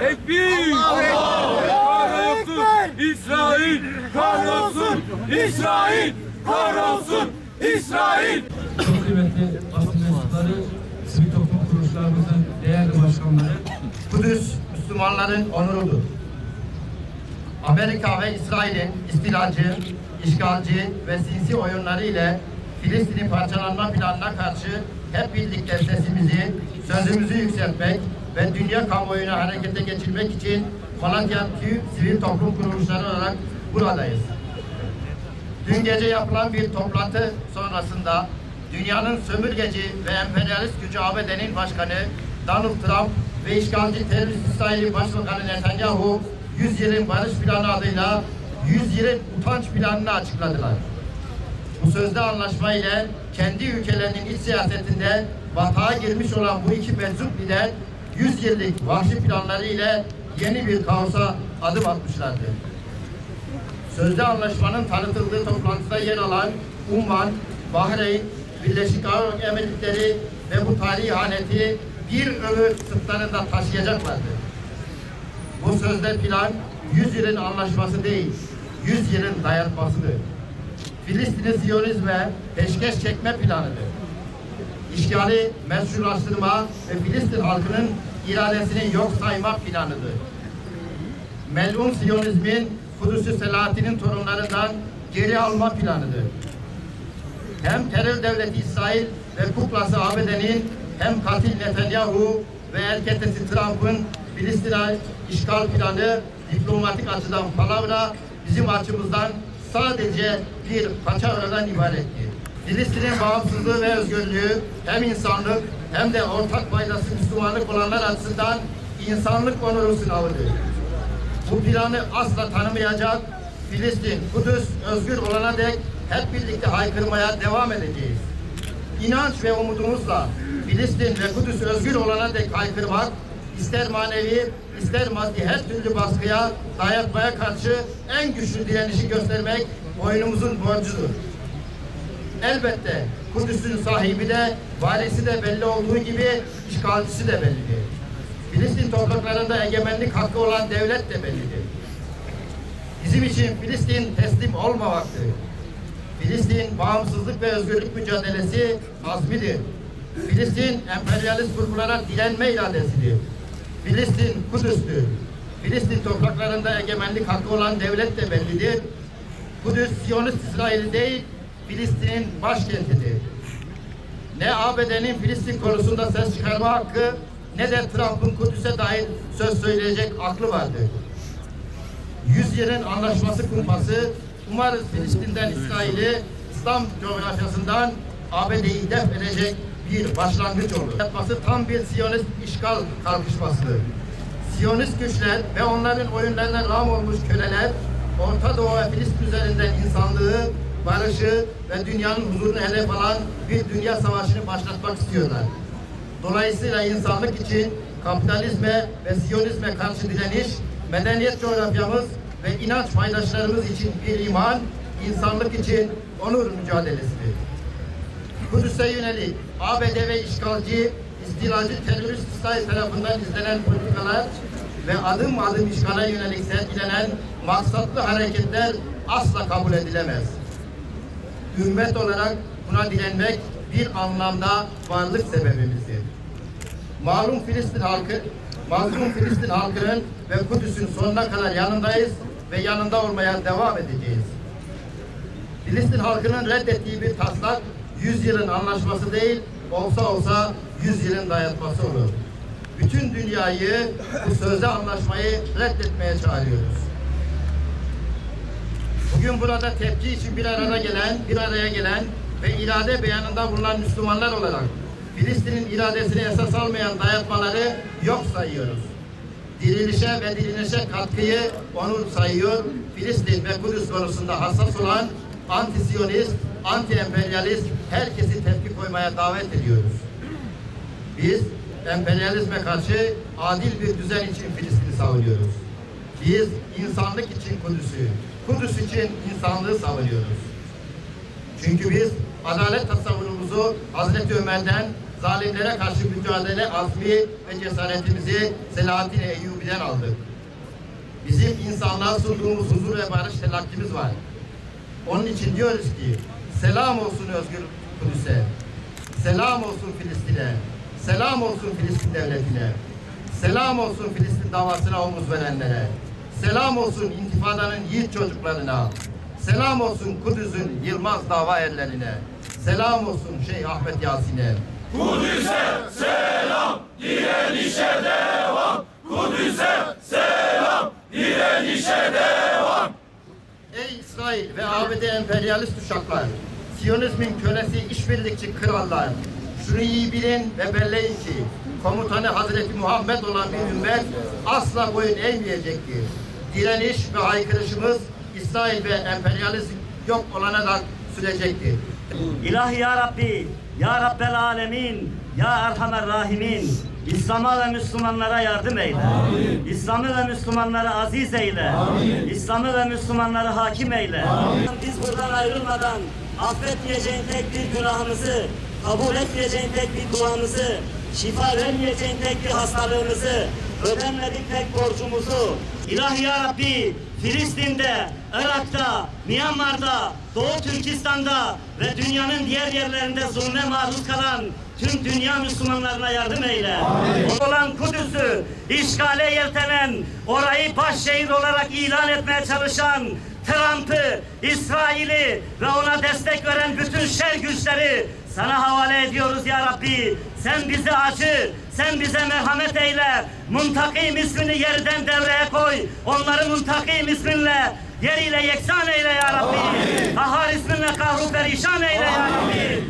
Ekber! Kahrolsun İsrail! Kahrolsun İsrail! Kahrolsun İsrail! Çok kıymetli basın mensupları, sivil toplum kuruluşlarımızın değerli başkanları, Kudüs Müslümanların onurudur. Amerika ve İsrail'in istilacı, işgalci ve sinsi oyunları ile Filistin'in parçalanma planına karşı hep birlikte sesimizi, sözümüzü yükseltmek ve dünya kamuoyunu harekete geçirmek için Malatya TÜ Sivil Toplum Kuruluşları olarak buradayız. Dün gece yapılan bir toplantı sonrasında dünyanın sömürgeci ve emperyalist gücü ABD'nin başkanı Donald Trump ve işgalci terörist İsrail'in Başbakanı Netanyahu 100 yılın barış planı adıyla 100 yılın utanç planını açıkladılar. Bu sözde anlaşma ile kendi ülkelerinin iç siyasetinde batağa girmiş olan bu iki meczup lider 100 yıllık vahşi planları ile yeni bir kaosa adım atmışlardı. Sözde anlaşmanın tanıtıldığı toplantıda yer alan Umman, Bahreyn, Birleşik Arap Emirlikleri ve bu tarihi ihaneti bir ömür sırtlarında taşıyacaklardı. Bu sözde plan 100 yılın anlaşması değil, 100 yılın dayatmasıdır. Filistin'i Siyonizme peşkeş çekme planıdır. İşgali meşrulaştırma ve Filistin halkının iradesini yok sayma planıdır. Melun Siyonizmin Kudüs'ü Selahattin'in torunlarından geri alma planıdır. Hem terör devleti İsrail ve kuklası ABD'nin hem katil Netanyahu ve erketesi Trump'ın Filistin'e işgal planı diplomatik açıdan palavra, bizim açımızdan sadece bir paçavradan ibarettir. Filistin'in bağımsızlığı ve özgürlüğü hem insanlık hem de ortak faydası Müslümanlık olanlar açısından insanlık onuru sınavıdır. Bu planı asla tanımayacak, Filistin, Kudüs özgür olana dek hep birlikte haykırmaya devam edeceğiz. İnanç ve umudumuzla Filistin ve Kudüs özgür olana dek haykırmak, ister manevi, ister maddi her türlü baskıya, dayatmaya karşı en güçlü direnişi göstermek boynumuzun borcudur. Elbette Kudüs'ün sahibi de, varisi de belli olduğu gibi işgalcisi de bellidir. Filistin topraklarında egemenlik hakkı olan devlet de bellidir. Bizim için Filistin teslim olmamaktır. Filistin bağımsızlık ve özgürlük mücadelesi azmidir. Filistin emperyalist kurumlara direnme iradesidir. Filistin Kudüs'tür. Filistin topraklarında egemenlik hakkı olan devlet de bellidir. Kudüs Siyonist İsrail değil, Filistin'in başkentidir. Ne ABD'nin Filistin konusunda ses çıkarma hakkı ne de Trump'ın Kudüs'e dair söz söyleyecek aklı vardır. 100 yılın anlaşması kumpası umarız Filistin'den İsrail'i, İslam coğrafyasından ABD'yi def edecek bir başlangıç olur. Yapması tam bir Siyonist işgal kalkışmasıdır. Siyonist güçler ve onların oyunlarına rağm olmuş köleler Orta Doğu ve Filistin üzerinden insanlığı, barışı ve dünyanın huzurunu hedef alan bir dünya savaşını başlatmak istiyorlar. Dolayısıyla insanlık için kapitalizme ve Siyonizme karşı direniş, medeniyet coğrafyamız ve inanç paydaşlarımız için bir iman, insanlık için onur mücadelesidir. Kudüs'e yönelik ABD ve işgalci, istilacı terörist İsrail tarafından izlenen politikalar ve adım adım işgale yönelik sergilenen maksatlı hareketler asla kabul edilemez. Ümmet olarak buna direnmek bir anlamda varlık sebebimizdir. Mazlum Filistin halkının ve Kudüs'ün sonuna kadar yanındayız ve yanında olmaya devam edeceğiz. Filistin halkının reddettiği bir taslak 100 yılın anlaşması değil, olsa 100 yılın dayatması olur. Bütün dünyayı bu sözde anlaşmayı reddetmeye çağırıyoruz. Bugün burada tepki için bir araya gelen ve irade beyanında bulunan Müslümanlar olarak Filistin'in iradesini esas almayan dayatmaları yok sayıyoruz. Dirilişe ve direnişe katkıyı onur sayıyor. Filistin ve Kudüs konusunda hassas olan anti-siyonist, anti-emperyalist herkesi tepki koymaya davet ediyoruz. Biz emperyalizme karşı adil bir düzen için Filistin'i savunuyoruz. Biz insanlık için Kudüs'ü, Kudüs için insanlığı savunuyoruz. Çünkü biz adalet tasavvurumuzu Hazreti Ömer'den zalimlere karşı mücadele azmi ve cesaretimizi Selahaddin Eyyubi'den aldık. Bizim insanlığa sunduğumuz huzur ve barış telakkimiz var. Onun için diyoruz ki, selam olsun özgür Kudüs'e, selam olsun Filistin'e, selam olsun Filistin devletine, selam olsun Filistin davasına omuz verenlere, selam olsun intifadanın yiğit çocuklarına, selam olsun Kudüs'ün yılmaz dava erlerine, selam olsun Şeyh Ahmet Yasin'e. Kudüs'e selam, direnişe devam. Kudüs'e selam, direnişe devam. Ey İsrail ve ABD emperyalist uşaklar, Siyonizmin kölesi işbirlikçi krallar, şunu iyi bilin ve belleyin ki komutanı Hazreti Muhammed olan bir ümmet asla boyun eğmeyecektir. Direniş ve haykırışımız İsrail ve emperyalizm yok olana da sürecektir. İlahi ya Rabbi, ya Rabbel Alemin, ya Erhamer Rahimin, İslam'a ve Müslümanlara yardım eyle. Amin. İslam'ı ve Müslümanları aziz eyle. Amin. İslam'ı ve Müslümanları hakim eyle. Amin. Biz buradan ayrılmadan affetmeyeceğin tek bir günahımızı, kabul etmeyeceğin tek bir duamızı, şifa vermeyeceğin tek bir hastalığımızı, ödenmedik tek borcumuzu, İlahi ya Rabbi, Filistin'de, Irak'ta, Myanmar'da, Doğu Türkistan'da ve dünyanın diğer yerlerinde zulme maruz kalan tüm dünya Müslümanlarına yardım eyle. Olan Kudüs'ü işgale yeltenen, orayı başşehir olarak ilan etmeye çalışan Trump'ı, İsrail'i ve ona destek veren bütün şer güçleri sana havale ediyoruz ya Rabbi. Sen bize acı, sen bize merhamet eyle. Muntakim ismini yerden devreye koy. Onları Muntakim isminle yeriyle yeksan eyle ya Rabbi. Kahhar isminle kahru perişan eyle ya Rabbi.